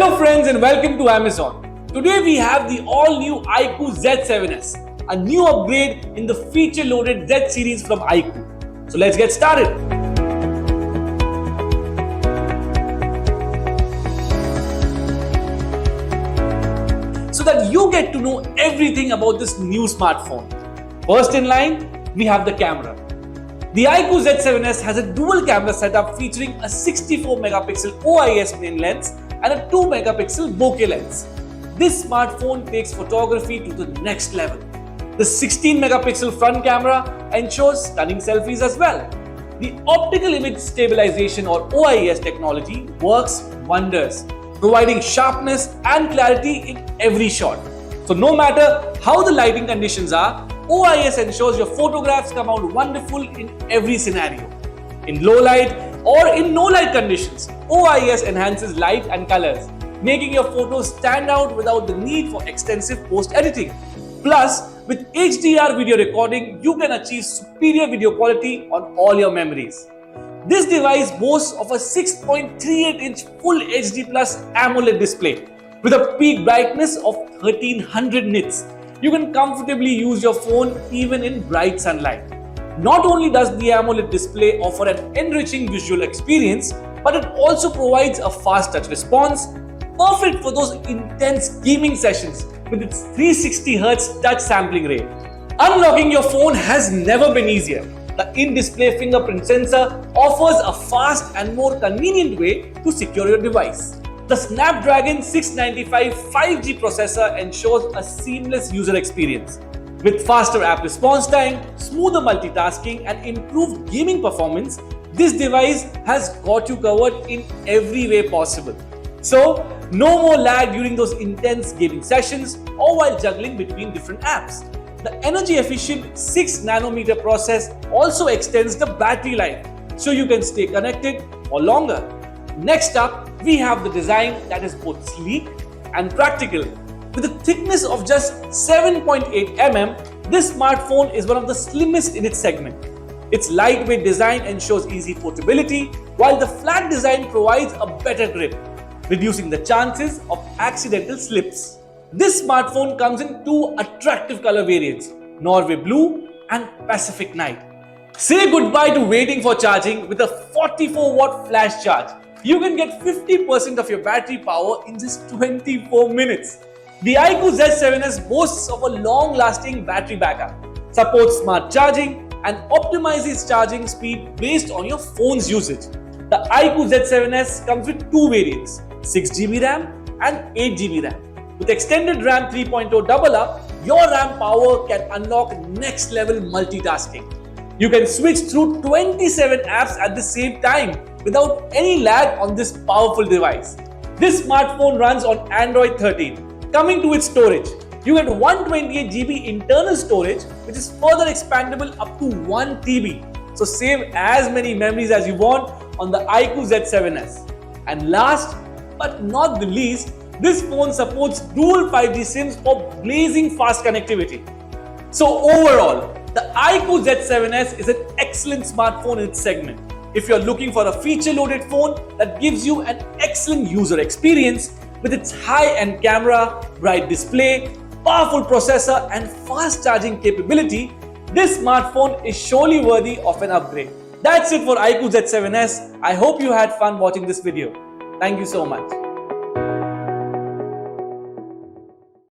Hello friends and welcome to Amazon. Today we have the all-new iQoo Z7s, a new upgrade in the feature-loaded Z series from iQoo. So let's get started. So that you get to know everything about this new smartphone. First in line, we have the camera. The iQoo Z7s has a dual camera setup featuring a 64 megapixel OIS main lens and a 2 megapixel bokeh lens. This smartphone takes photography to the next level. The 16 megapixel front camera ensures stunning selfies as well. The optical image stabilization or OIS technology works wonders, providing sharpness and clarity in every shot. So no matter how the lighting conditions are, OIS ensures your photographs come out wonderful in every scenario. In low light or in no light conditions, OIS enhances light and colors, making your photos stand out without the need for extensive post-editing. Plus, with HDR video recording, you can achieve superior video quality on all your memories. This device boasts of a 6.38-inch Full HD Plus AMOLED display with a peak brightness of 1300 nits. You can comfortably use your phone even in bright sunlight. Not only does the AMOLED display offer an enriching visual experience, but it also provides a fast touch response, perfect for those intense gaming sessions with its 360Hz touch sampling rate. Unlocking your phone has never been easier. The in-display fingerprint sensor offers a fast and more convenient way to secure your device. The Snapdragon 695 5G processor ensures a seamless user experience. With faster app response time, smoother multitasking and improved gaming performance, this device has got you covered in every way possible. So, no more lag during those intense gaming sessions or while juggling between different apps. The energy efficient 6 nanometer process also extends the battery life, so you can stay connected for longer. Next up, we have the design that is both sleek and practical. With a thickness of just 7.8 mm, this smartphone is one of the slimmest in its segment. Its lightweight design ensures easy portability, while the flat design provides a better grip, reducing the chances of accidental slips. This smartphone comes in two attractive color variants, Norway Blue and Pacific Night. Say goodbye to waiting for charging with a 44-watt flash charge. You can get 50% of your battery power in just 24 minutes. The iQoo Z7s boasts of a long-lasting battery backup, supports smart charging and optimizes charging speed based on your phone's usage. The iQoo Z7s comes with two variants, 6GB RAM and 8GB RAM. With extended RAM 3.0 double up, your RAM power can unlock next level multitasking. You can switch through 27 apps at the same time without any lag on this powerful device. This smartphone runs on Android 13. Coming to its storage, you get 128GB internal storage, which is further expandable up to 1 TB. So save as many memories as you want on the iQoo Z7s. And last but not the least, this phone supports dual 5G SIMs for blazing fast connectivity. So overall, the iQoo Z7s is an excellent smartphone in its segment. If you're looking for a feature-loaded phone that gives you an excellent user experience with its high-end camera, bright display, powerful processor and fast charging capability, this smartphone is surely worthy of an upgrade. That's it for iQoo Z7s. I hope you had fun watching this video. Thank you so much.